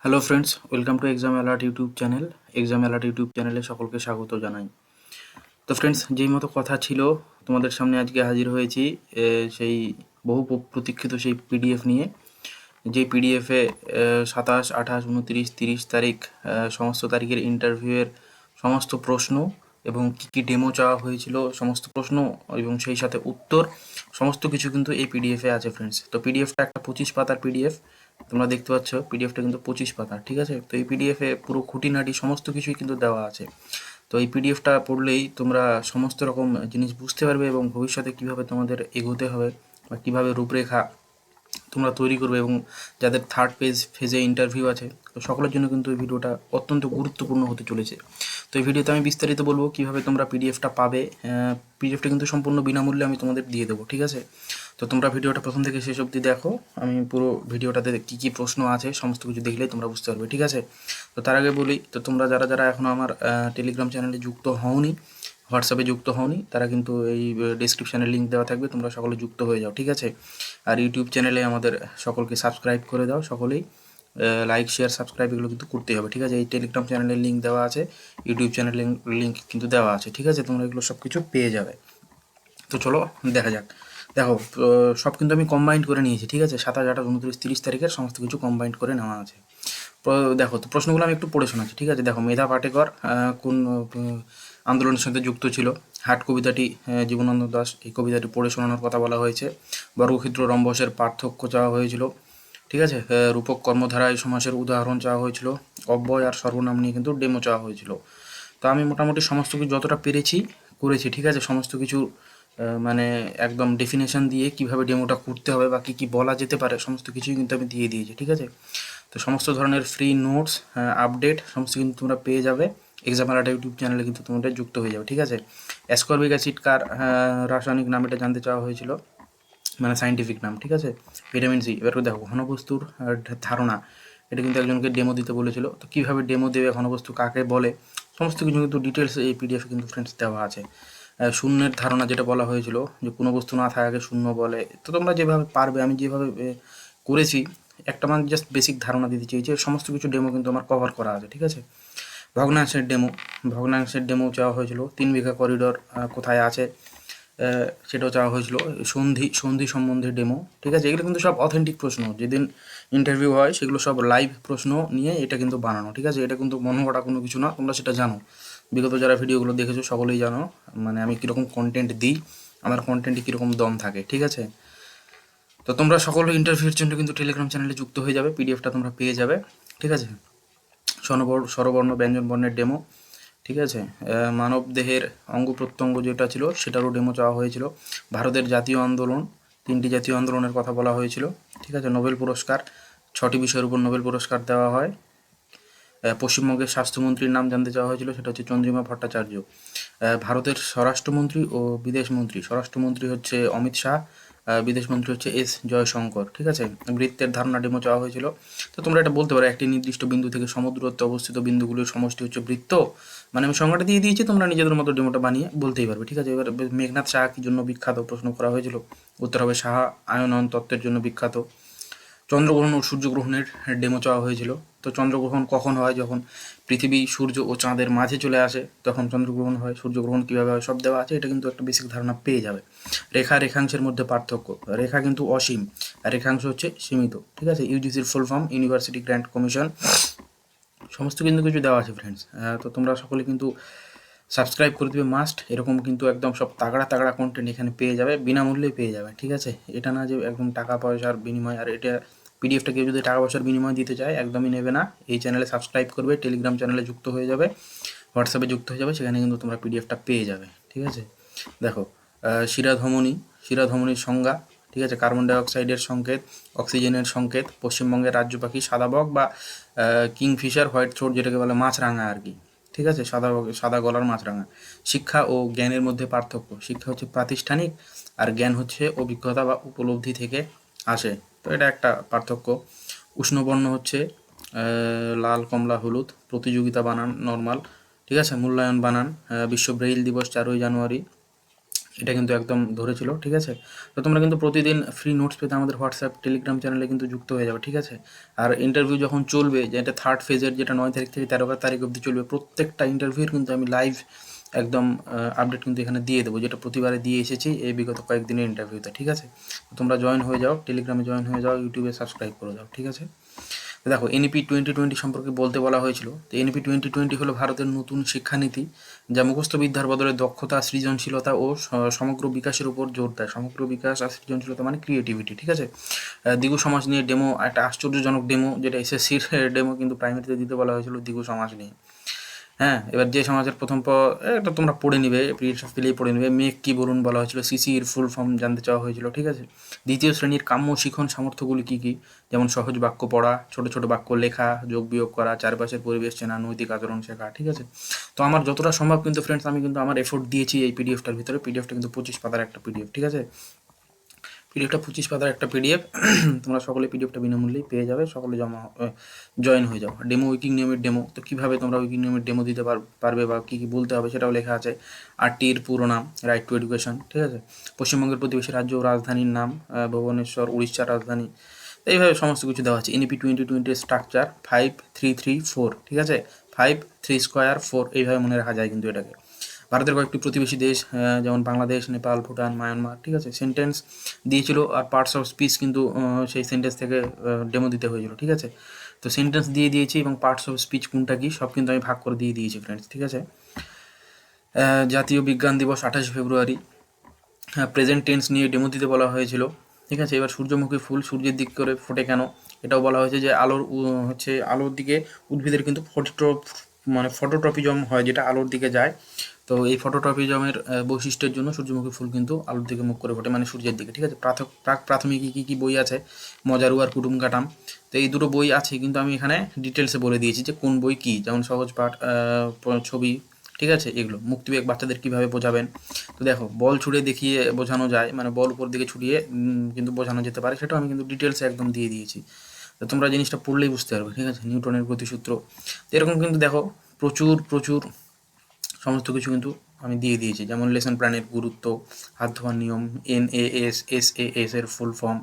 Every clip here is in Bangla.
Hello friends, welcome to exam alert YouTube channel. Exam alert YouTube চ্যানেলে সকলকে স্বাগত জানাই। তো ফ্রেন্ডস, যেই মতো কথা ছিল, তোমাদের সামনে আজকে হাজির হয়েছি সেই বহু প্রতীক্ষিত সেই পিডিএফ নিয়ে। যে পিডিএফে 27, 28, 29, 30 তারিখ সমস্ত তারিখের ইন্টারভিউয়ের সমস্ত প্রশ্ন এবং কী কী ডেমো চাওয়া হয়েছিল সমস্ত প্রশ্ন এবং সেই সাথে উত্তর সমস্ত কিছু কিন্তু এই পিডিএফে আছে ফ্রেন্ডস। তো পিডিএফটা একটা 25 পাতার পিডিএফ, তোমরা দেখতে পাচ্ছ পিডিএফটা কিন্তু 25 পাতা, ঠিক আছে। তো এই পিডিএফে পুরো খুঁটিনাটি সমস্ত কিছুই কিন্তু দেওয়া আছে। তো এই পিডিএফটা পড়লেই তোমরা সমস্ত রকম জিনিস বুঝতে পারবে এবং ভবিষ্যতে কিভাবে তোমাদের এগোতে হবে বা কীভাবে রূপরেখা তোমরা তৈরি করবে, এবং যাদের থার্ড ফেজে ইন্টারভিউ আছে, তো সকলের জন্য কিন্তু এই ভিডিওটা অত্যন্ত গুরুত্বপূর্ণ হতে চলেছে। তো এই ভিডিওতে আমি বিস্তারিত বলবো কীভাবে তোমরা পিডিএফটা পাবে। পিডিএফটা কিন্তু সম্পূর্ণ বিনামূল্যে আমি তোমাদের দিয়ে দেবো, ঠিক আছে। তো তোমরা ভিডিওটা প্রথম থেকে শেষ অবধি দেখো, আমি পুরো ভিডিওটাতে কী কী প্রশ্ন আছে সমস্ত কিছু দেখলেই তোমরা বুঝতে পারবে, ঠিক আছে। তো তার আগে বলি, তো তোমরা যারা যারা এখনও আমার টেলিগ্রাম চ্যানেলে যুক্ত হওনি, হোয়াটসঅ্যাপে যুক্ত হওনি, তারা কিন্তু এই ডেসক্রিপশানে লিঙ্ক দেওয়া থাকবে, তোমরা সকলে যুক্ত হয়ে যাও, ঠিক আছে। আর ইউটিউব চ্যানেলে আমাদের সকলকে সাবস্ক্রাইব করে দাও, সকলেই লাইক শেয়ার সাবস্ক্রাইব এগুলো কিন্তু করতেই হবে, ঠিক আছে। এই টেলিগ্রাম চ্যানেলের লিঙ্ক দেওয়া আছে, ইউটিউব চ্যানেলের লিঙ্ক কিন্তু দেওয়া আছে, ঠিক আছে। তোমরা এগুলো সব কিছু পেয়ে যাবে। তো চলো দেখা যাক। দেখো, সব কিন্তু আমি কম্বাইন্ড করে নিয়েছি, ঠিক আছে। 27, 28, 29, 30 তারিখের সমস্ত কিছু কম্বাইন্ড করে নেওয়া আছে। দেখো, তো প্রশ্নগুলো আমি একটু পড়ে শোনাচ্ছি, ঠিক আছে। দেখো, মেধা পাটেকর কোন আন্দোলনের সাথে যুক্ত ছিল? হাট কবিতাটি জীবনানন্দ দাশ এই কবিতাটি পড়ে শোনানোর কথা বলা হয়েছে। বর্গক্ষেত্র রম্বসের পার্থক্য চাওয়া হয়েছিল, ঠিক আছে। রূপক কর্মধারা এই সমাসের উদাহরণ চাওয়া হয়েছিল। অব্যয় আর সর্বনাম নিয়ে কিন্তু ডেমো চাওয়া হয়েছিল। তো আমি মোটামুটি সমস্ত কিছু যতটা পেরেছি করেছি, ঠিক আছে। সমস্ত কিছু মানে একদম ডেফিনেশন দিয়ে কিভাবে ডেমোটা করতে হবে বা কী কী বলা যেতে পারে সমস্ত কিছুই কিন্তু আমি দিয়ে দিয়েছি, ঠিক আছে। তো সমস্ত ধরনের ফ্রি নোটস আপডেট সমস্ত কিন্তু তোমরা পেয়ে যাবে এক্সাম অ্যালার্ট ইউটিউব চ্যানেলে, কিন্তু তোমাদের যুক্ত হয়ে যাবে, ঠিক আছে। অ্যাসকর্বিক অ্যাসিড কার রাসায়নিক নাম, এটা জানতে চাওয়া হয়েছিল, মানে সাইন্টিফিক নাম, ঠিক আছে। Vitamin C. এবার দেখো, ঘনবস্তুর ধারণা, এটা কিন্তু একজনকে ডেমো দিতে বলেছিল। তো কীভাবে ডেমো দেবে, ঘনবস্তু কাকে বলে, সমস্ত কিছু কিন্তু ডিটেলস এই পিডিএফে কিন্তু ফ্রেন্ডস দেওয়া আছে। শূন্যের ধারণা যেটা বলা হয়েছিল, যে কোনো বস্তু না থাকাকে শূন্য বলে। তো তোমরা যেভাবে পারবে, আমি যেভাবে করেছি, একটা মানে জাস্ট বেসিক ধারণা দিতে চেয়েছি। সমস্ত কিছু ডেমো কিন্তু আমার কভার করা আছে, ঠিক আছে। ভগ্নাংশের ডেমো চাওয়া হয়েছিল। 3 বিঘা করিডোর কোথায় আছে সেটাও চাওয়া হয়েছিল। সন্ধি সম্বন্ধে ডেমো, ঠিক আছে। এগুলো কিন্তু সব অথেন্টিক প্রশ্ন, যেদিন ইন্টারভিউ হয় সেগুলো সব লাইভ প্রশ্ন নিয়ে এটা কিন্তু বানানো, ঠিক আছে। এটা কিন্তু মনে করা কোনো কিছু না, তোমরা সেটা জানো। বিগত যারা ভিডিওগুলো দেখেছো সকলেই জানো, মানে আমি কীরকম কন্টেন্ট দিই, আমার কন্টেন্টে কীরকম দম থাকে, ঠিক আছে। তো তোমরা সকলে ইন্টারভিউর জন্য কিন্তু টেলিগ্রাম চ্যানেলে যুক্ত হয়ে যাবে, পিডিএফটা তোমরা পেয়ে যাবে, ঠিক আছে। স্বরবর্ণ ব্যঞ্জন বর্ণের ডেমো, ঠিক আছে। মানব দেহের অঙ্গ প্রত্যঙ্গ যেটা ছিল সেটারও ডেমো চাওয়া হয়েছিল। ভারতের জাতীয় আন্দোলন, 3টি জাতীয় আন্দোলনের কথা বলা হয়েছিল, ঠিক আছে। নোবেল পুরস্কার, 6টি বিষয়ের উপর নোবেল পুরস্কার দেওয়া হয়। পশ্চিমবঙ্গের স্বাস্থ্যমন্ত্রীর নাম জানতে চাওয়া হয়েছিল, সেটা হচ্ছে চন্দ্রিমা ভট্টাচার্য। ভারতের স্বরাষ্ট্রমন্ত্রী ও বিদেশমন্ত্রী, স্বরাষ্ট্রমন্ত্রী হচ্ছে অমিত শাহ, বিদেশমন্ত্রী হচ্ছে এস জয়শঙ্কর, ঠিক আছে। বৃত্তের ধারণা ডেমো চাওয়া হয়েছিল। তো তোমরা এটা বলতে পারো, একটি নির্দিষ্ট বিন্দু থেকে সমুদ্রত্বে অবস্থিত বিন্দুগুলির সমষ্টি হচ্ছে বৃত্ত। মানে আমি সংজ্ঞাটা দিয়ে দিয়েছি, তোমরা নিজেদের মতো ডেমোটা বানিয়ে বলতেই পারবে, ঠিক আছে। এবার মেঘনাথ সাহা কী জন্য বিখ্যাত প্রশ্ন করা হয়েছিল, উত্তর হবে সাহা আয়নন তত্ত্বের জন্য বিখ্যাত। চন্দ্রগ্রহণ ও সূর্যগ্রহণের ডেমো চাওয়া হয়েছিল। তো চন্দ্রগ্রহণ কখন হয়, যখন পৃথিবী সূর্য ও চাঁদের মাঝে চলে আসে তখন চন্দ্রগ্রহণ হয়। সূর্যগ্রহণ কীভাবে হয় সব দেওয়া আছে, এটা কিন্তু একটা বেসিক ধারণা পেয়ে যাবে। রেখাংশের মধ্যে পার্থক্য, রেখা কিন্তু অসীম আর রেখাংশ হচ্ছে সীমিত, ঠিক আছে। ইউজিসির full form university grant commission, সমস্ত কিন্তু কিছু দেওয়া আছে ফ্রেন্ডস। তো তোমরা সকলে কিন্তু সাবস্ক্রাইব করে দেবে মাস্ট, এরকম কিন্তু একদম সব তাগড়া তাগড়া কন্টেন্ট এখানে পেয়ে যাবে, বিনামূল্যেই পেয়ে যাবে, ঠিক আছে। এটা না যে একদম টাকা পয়সার বিনিময়, আর এটা পিডিএফটা কেউ যদি টাকা পয়সার বিনিময় দিতে চায় একদমই নেবে না। এই চ্যানেলে সাবস্ক্রাইব করবে, টেলিগ্রাম চ্যানেলে যুক্ত হয়ে যাবে, হোয়াটসঅ্যাপে যুক্ত হয়ে যাবে, সেখানে কিন্তু তোমরা পিডিএফটা পেয়ে যাবে, ঠিক আছে। দেখো, শিরাধমনির সংজ্ঞা, ঠিক আছে। কার্বন ডাইঅক্সাইডের সংকেত, অক্সিজেনের সংকেত, পশ্চিমবঙ্গের রাজ্য পাখি সাদা বক বা কিংফিশার হোয়াইট থ্রোট, যেটাকে বলে মাছরাঙা আর কি, ঠিক আছে। সাদা গলার মাছরাঙা। শিক্ষা ও জ্ঞানের মধ্যে পার্থক্য, শিক্ষা হচ্ছে প্রাতিষ্ঠানিক আর জ্ঞান হচ্ছে অভিজ্ঞতা বা উপলব্ধি থেকে আসে, তো এটা একটা পার্থক্য। উষ্ণবর্ণ হচ্ছে লাল, কমলা, হলুদ। প্রতিযোগিতা বানান নর্মাল, ঠিক আছে। মূল্যায়ন বানান, বিশ্ব ব্রেইল দিবস 4ই জানুয়ারি। এটা কিন্তু একদম ধরেছিল, ঠিক আছে? তো তোমরা কিন্তু প্রতিদিন ফ্রি নোটস পেতে আমাদের হোয়াটসঅ্যাপ টেলিগ্রাম চ্যানেলে কিন্তু যুক্ত হয়ে যাবে, ঠিক আছে? আর ইন্টারভিউ যখন চলবে, যেটা থার্ড ফেজের, যেটা 9 তারিখ থেকে 13 তারিখ অবধি চলবে, প্রত্যেকটা ইন্টারভিউর কিন্তু আমি লাইভ একদম আপডেট কিন্তু এখানে দিয়ে দেবো, যেটা প্রতিবারে দিয়ে এসেছি এই বিগত কয়েকদিনের ইন্টারভিউতে, ঠিক আছে? তো তোমরা জয়েন হয়ে যাও, টেলিগ্রামে জয়েন হয়ে যাও, ইউটিউবে সাবস্ক্রাইব করে যাও, ঠিক আছে? তো দেখো, এনইপি 2020 সম্পর্কে বলতে বলা হয়েছিল। তো এনইপি 2020 হলো ভারতের নতুন শিক্ষানীতি, যা মুখস্থ বিদ্যার বদলে দক্ষতা, সৃজনশীলতা ও সমগ্র বিকাশের উপর জোর দেয়। সমগ্র বিকাশ আর সৃজনশীলতা মানে ক্রিয়েটিভিটি, ঠিক আছে? দ্বিগু সমাজ নিয়ে ডেমো, একটা আশ্চর্যজনক ডেমো, যেটা এসএসসির ডেমো কিন্তু প্রাইমারিতে দিতে বলা হয়েছিল দ্বিগু সমাজ নিয়ে। হ্যাঁ, এবার যে সমাজের প্রথম এটা তোমরা পড়ে নিবে, পিডিএফ পেলেই পড়ে নিবে। মেক কি বলুন বলা হয়েছিল, সিসির ফুল ফর্ম জানতে চাওয়া হয়েছিল, ঠিক আছে? দ্বিতীয় শ্রেণীর কাম্য শিখন সামর্থ্যগুলি কী কী, যেমন সহজ বাক্য পড়া, ছোট ছোট বাক্য লেখা, যোগ বিয়োগ করা, চারপাশের পরিবেশ চেনা, নৈতিক আচরণ শেখা, ঠিক আছে? তো আমার যতটা সম্ভব কিন্তু ফ্রেন্ডস, আমি কিন্তু আমার এফোর্ট দিয়েছি এই পিডিএফটার ভিতরে। পিডিএফটা কিন্তু 25 পাতার একটা পিডিএফ, ঠিক আছে? পিডিএফটা 25 পাতার একটা পিডিএফ। তোমরা সকলে পিডিএফটা বিনামূল্যেই পেয়ে যাবে, সকলে জয়েন হয়ে যাও। ডেমো, উইকিং নিয়মের ডেমো, তো কীভাবে তোমরা উইকিং নিয়মের ডেমো দিতে পারবে বা কী কী বলতে হবে সেটাও লেখা আছে। আরটির পুরো নাম, রাইট টু এডুকেশন, ঠিক আছে? পশ্চিমবঙ্গের প্রতিবেশী রাজ্য ও রাজধানীর নাম, ভুবনেশ্বর উড়িষ্যার রাজধানী। তো এইভাবে সমস্ত কিছু দেওয়া আছে। এনইপি 2020 স্ট্রাকচার 5-3-3-4, ঠিক আছে? 5-3-4 এইভাবে মনে রাখা যায় কিন্তু এটাকে। ভারতের কয়েকটি প্রতিবেশী দেশ, যেমন বাংলাদেশ, নেপাল, ভুটান, মায়ানমার, ঠিক আছে? সেন্টেন্স দিয়েছিল, আর পার্টস অফ স্পিচ কিন্তু সেই সেন্টেন্স থেকে ডেমো দিতে হয়েছিল, ঠিক আছে? তো সেন্টেন্স দিয়ে দিয়েছি এবং পার্টস অফ স্পিচ কোনটা কি সব কিন্তু আমি ভাগ করে দিয়ে দিয়েছি ফ্রেন্ডস, ঠিক আছে? জাতীয় বিজ্ঞান দিবস 28 ফেব্রুয়ারি, প্রেজেন্ট টেন্স নিয়ে ডেমো দিতে বলা হয়েছিল, ঠিক আছে? এবার সূর্যমুখী ফুল সূর্যের দিক করে ফোটে কেন, এটাও বলা হয়েছে যে আলোর দিকে উদ্ভিদের কিন্তু ফটোট্রপিজম হয়, যেটা আলোর দিকে যায়। তো এই ফটোট্রপিজমের বৈশিষ্ট্যের জন্য সূর্যমুখী ফুল কিন্তু আলোর দিকে মুখ করে ফোটে, মানে সূর্যের দিকে, ঠিক আছে? প্রাক প্রাথমিক কী বই আছে, মজারু আর কুটুম কাটাম। তো এই দুটো বই আছে, কিন্তু আমি এখানে ডিটেলসে বলে দিয়েছি যে কোন বই কী, যেমন সহজ পাঠ, ছবি, ঠিক আছে? এগুলো মুক্তিবেগ বাচ্চাদের কীভাবে বোঝাবেন। তো দেখো, বল ছুড়ে দেখিয়ে বোঝানো যায়, মানে বল উপর দিকে ছুটিয়ে কিন্তু বোঝানো যেতে পারে, সেটাও আমি কিন্তু ডিটেলসে একদম দিয়ে দিয়েছি। তো তোমরা জিনিসটা পড়লেই বুঝতে পারবে, ঠিক আছে? নিউটনের গতিসূত্র। তো এরকম কিন্তু দেখো প্রচুর প্রচুর সমস্ত কিছু কিন্তু আমি দিয়ে দিয়েছি, যেমন লেসন প্ল্যানের গুরুত্ব, হাত ধোয়ার নিয়ম, NASSAS এর ফুল ফর্ম,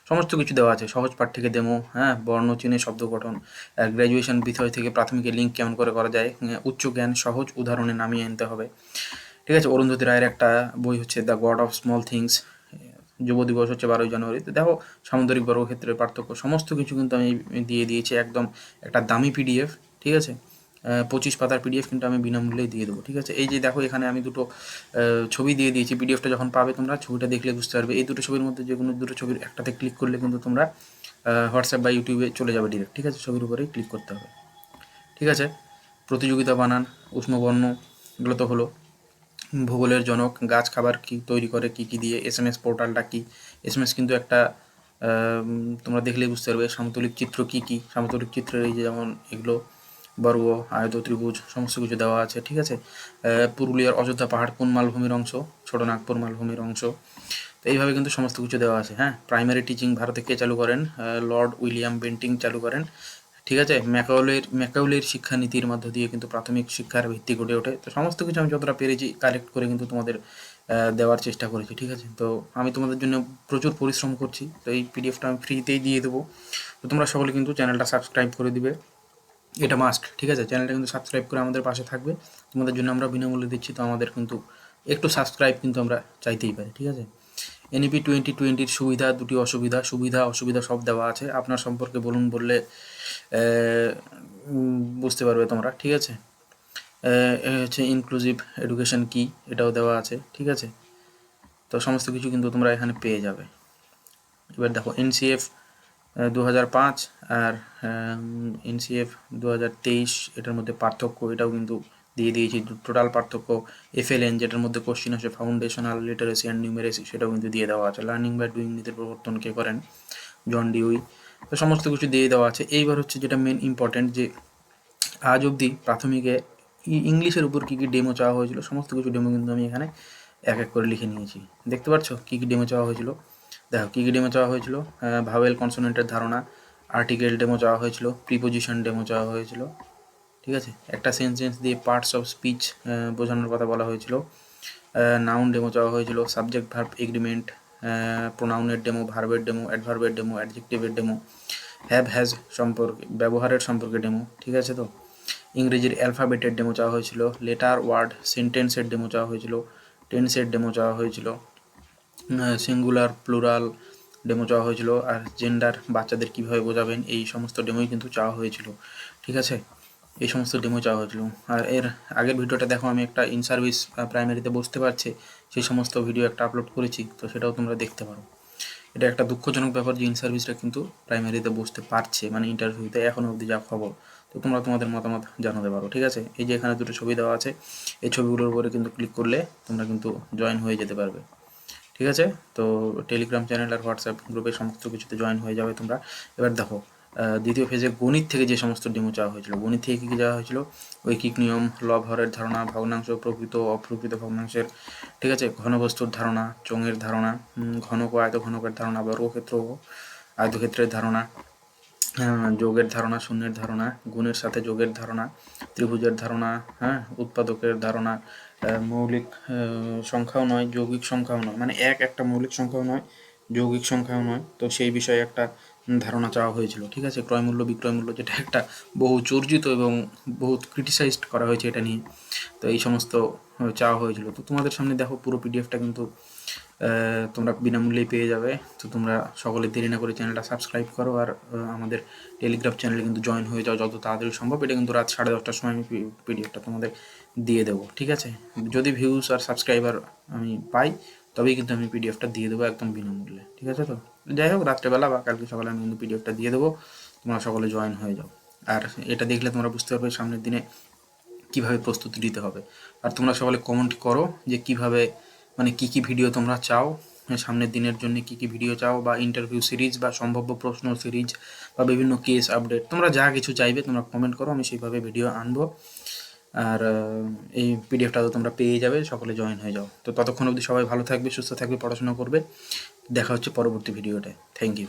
সমস্ত কিছু দেওয়া আছে। সহজ পাঠ থেকে ডেমো, হ্যাঁ, বর্ণ চিহ্নে শব্দ গঠন, গ্র্যাজুয়েশন বিষয় থেকে প্রাথমিকের লিঙ্ক কেমন করে করা যায়, উচ্চ জ্ঞান সহজ উদাহরণে নামিয়ে আনতে হবে, ঠিক আছে? অরুন্ধতী রায়ের একটা বই হচ্ছে the god of small things, যুব দিবস হচ্ছে 12ই জানুয়ারি। তো দেখো, সামুদ্রিক বর্গক্ষেত্রের পার্থক্য, সমস্ত কিছু কিন্তু আমি দিয়ে দিয়েছি, একদম একটা দামি পিডিএফ, ঠিক আছে? 25 পাতার পিডিএফ কিন্তু আমি বিনামূল্যেই দিয়ে দেবো, ঠিক আছে? এই যে দেখো, এখানে আমি দুটো ছবি দিয়ে দিয়েছি। পিডিএফটা যখন পাবে তোমরা, ছবিটা দেখলে বুঝতে পারবে। এই দুটো ছবির মধ্যে যে কোনো দুটো ছবির একটাতে ক্লিক করলে কিন্তু তোমরা হোয়াটসঅ্যাপ বা ইউটিউবে চলে যাবে ডিরেক্ট, ঠিক আছে? ছবির উপরেই ক্লিক করতে হবে, ঠিক আছে? প্রতিযোগিতা বানান, উষ্ণবর্ণ, এগুলো তো হলো। ভূগোলের জনক, গাছ খাবার কি তৈরি করে কী কী দিয়ে, SMS পোর্টালটা কি, SMS কিন্তু একটা তোমরা দেখলেই বুঝতে পারবে। সমতলিক চিত্র কী কী, সমতলিক চিত্রের এই যে যেমন এগুলো, বর্গ, আয়ত, ত্রিভুজ, সমস্ত কিছু দেওয়া আছে, ঠিক আছে? পুরুলিয়ার অযোধ্যা পাহাড় কোন মালভূমির অংশ, ছোটনাগপুর মালভূমির অংশ। তো এইভাবে কিন্তু সমস্ত কিছু দেওয়া আছে। হ্যাঁ, প্রাইমারি টিচিং ভারতে কে চালু করেন, লর্ড উইলিয়াম বেন্টিং চালু করেন, ঠিক আছে? ম্যাকাউলের শিক্ষানীতির মধ্য দিয়ে কিন্তু প্রাথমিক শিক্ষার ভিত্তি গড়ে ওঠে। তো সমস্ত কিছু আমি যতটা পেরেছি কালেক্ট করে কিন্তু তোমাদের দেওয়ার চেষ্টা করেছি, ঠিক আছে? তো আমি তোমাদের জন্য প্রচুর পরিশ্রম করছি, তো এই পিডিএফটা আমি ফ্রিতেই দিয়ে দেবো। তো তোমরা সকলে কিন্তু চ্যানেলটা সাবস্ক্রাইব করে দিবে, এটা মাস্ট, ঠিক আছে? চ্যানেলটা কিন্তু সাবস্ক্রাইব করে আমাদের পাশে থাকবে। তোমাদের জন্য আমরা বিনামূল্যে দিচ্ছি, তো আমাদের কিন্তু একটু সাবস্ক্রাইব কিন্তু আমরা চাইতেই পারি, ঠিক আছে? এনইপি 2020 সুবিধা, দুটি অসুবিধা। সুবিধা অসুবিধা সব দেওয়া আছে, আপনার সম্পর্কে বলুন বললে বুঝতে পারবে তোমরা, ঠিক আছে? হচ্ছে ইনক্লুসিভ এডুকেশন কি, এটাও দেওয়া আছে, ঠিক আছে? তো সমস্ত কিছু কিন্তু তোমরা এখানে পেয়ে যাবে। এবার দেখো, NCF 2005 আর NCF 2023, এটার মধ্যে পার্থক্য, এটাও কিন্তু দিয়ে দিয়েছি। টোটাল পার্থক্য, FLN, যেটার মধ্যে কোশ্চিন আসে ফাউন্ডেশনাল লিটারেসি অ্যান্ড নিউমেরেসি, সেটাও কিন্তু দিয়ে দেওয়া আছে। লার্নিং বাই ডুইং নীতির প্রবর্তন কে করেন, জন ডিউই। তো সমস্ত কিছু দিয়ে দেওয়া আছে। এইবার হচ্ছে যেটা মেন ইম্পর্ট্যান্ট, যে আজ অবধি প্রাথমিকে ইংলিশের উপর কী কী ডেমো চাওয়া হয়েছিল, সমস্ত কিছু ডেমো কিন্তু আমি এখানে এক এক করে লিখে নিয়েছি। দেখতে পাচ্ছ কী কী ডেমো চাওয়া হয়েছিল। দেখো কী কী ডেমো চাওয়া হয়েছিল, ভাওয়েল কনসোনেন্টের ধারণা, আর্টিকেল ডেমো চাওয়া হয়েছিল, প্রিপোজিশন ডেমো চাওয়া হয়েছিল, ঠিক আছে? একটা সেন্টেন্স দিয়ে পার্টস অফ স্পিচ বোঝানোর কথা বলা হয়েছিল, নাউন ডেমো চাওয়া হয়েছিল, সাবজেক্ট ভার্ব এগ্রিমেন্ট, প্রোনাউনের ডেমো, ভার্বের ডেমো, অ্যাডভার্বের ডেমো, অ্যাডজেক্টিভের ডেমো, হ্যাভ হ্যাজ সম্পর্কে ব্যবহারের সম্পর্কে ডেমো, ঠিক আছে। তো ইংরেজির অ্যালফাবেটের ডেমো চাওয়া হয়েছিল, লেটার ওয়ার্ড সেন্টেন্সের ডেমো চাওয়া হয়েছিল, টেন্সের ডেমো চাওয়া হয়েছিল, সিঙ্গুলার প্লুরাল ডেমো চাওয়া হয়েছিল, আর জেন্ডার বাচ্চাদের কীভাবে বোঝাবেন এই সমস্ত ডেমোই কিন্তু চাওয়া হয়েছিল, ঠিক আছে। এই সমস্ত ডেমো চাওয়া হয়েছিল। আর এর আগের ভিডিওটা দেখো, আমি একটা ইন সার্ভিস প্রাইমারিতে বসতে পারছে সেই সমস্ত ভিডিও একটা আপলোড করেছি, তো সেটাও তোমরা দেখতে পারো। এটা একটা দুঃখজনক ব্যাপার যে ইন সার্ভিসটা কিন্তু প্রাইমারিতে বসতে পারছে, মানে ইন্টারভিউতে এখনও অবধি যা খবর। তো তোমরা তোমাদের মতামত জানাতে পারো, ঠিক আছে। এই যে এখানে দুটো ছবি দেওয়া আছে, এই ছবিগুলোর উপরে কিন্তু ক্লিক করলে তোমরা কিন্তু জয়েন হয়ে যেতে পারবে, ঠিক আছে। তো টেলিগ্রাম চ্যানেল আর হোয়াটসঅ্যাপ গ্রুপে সমস্ত কিছুতে জয়েন হয়ে যাবে তোমরা। এবার দেখো, দ্বিতীয় ফেজে গণিত থেকে যে সমস্ত ডেমো চাওয়া হয়েছিল, গণিত থেকে কী কী চাওয়া হয়েছিল, ঐকিক নিয়ম, লব হরের ধারণা, ভগ্নাংশ, প্রকৃত অপ্রকৃত ভগ্নাংশের, ঠিক আছে, ঘনবস্তুর ধারণা, চোঙের ধারণা, ঘনক ও আয়তঘনকের ধারণা, বর্গক্ষেত্র ও আয়তক্ষেত্রের ধারণা, যোগের ধারণা, শূন্যের ধারণা, গুণের সাথে যোগের ধারণা, ত্রিভুজের ধারণা, হ্যাঁ, উৎপাদকের ধারণা, মৌলিক সংখ্যাও নয়, যৌগিক সংখ্যাও নয়, মানে একটা মৌলিক সংখ্যাও নয়, যৌগিক সংখ্যাও নয়, তো সেই বিষয়ে একটা ধারণা চাওয়া হয়েছিল, ঠিক আছে। ক্রয়মূল্য বিক্রয়মূল্য, যেটা একটা বহু চর্চিত এবং বহুত ক্রিটিসাইজড করা হয়েছে এটা নিয়ে, তো এই সমস্ত চাওয়া হয়েছিল। তো তোমাদের সামনে দেখো পুরো পিডিএফটা কিন্তু তোমরা বিনামূল্যেই পেয়ে যাবে। তো তোমরা সকলে দেরি না করে চ্যানেলটা সাবস্ক্রাইব করো, আর আমাদের টেলিগ্রাম চ্যানেলে কিন্তু জয়েন হয়ে যাও যত তাড়াতাড়ি সম্ভব। এটা কিন্তু রাত 10:30টার সময় আমি পিডিএফটা তোমাদের দিয়ে দেবো, ঠিক আছে। যদি ভিউজ আর সাবস্ক্রাইবার আমি পাই তবেই কিন্তু আমি পিডিএফটা দিয়ে দেবো একদম বিনামূল্যে, ঠিক আছে। তো যাই হোক, রাত্রেবেলা বা কালকে সকালে আমি কিন্তু পিডিএফটা দিয়ে দেবো, তোমরা সকলে জয়েন হয়ে যাও। আর এটা দেখলে তোমরা বুঝতে পারবে সামনের দিনে কীভাবে প্রস্তুতি নিতে হবে। আর তোমরা সকলে কমেন্ট করো যে কীভাবে, মানে কী কী ভিডিও তোমরা চাও সামনের দিনের জন্য, কী কী ভিডিও চাও, বা ইন্টারভিউ সিরিজ বা সম্ভাব্য প্রশ্ন সিরিজ বা বিভিন্ন কেস আপডেট, তোমরা যা কিছু চাইবে তোমরা কমেন্ট করো, আমি সেইভাবে ভিডিও আনবো। আর এই পিডিএফটা তো তোমরা পেয়ে যাবে, সকলে জয়েন হয়ে যাও। তো ততক্ষণ অবধি সবাই ভালো থাকবে, সুস্থ থাকবে, পড়াশোনা করবে। দেখা হচ্ছে পরবর্তী ভিডিওতে। Thank you.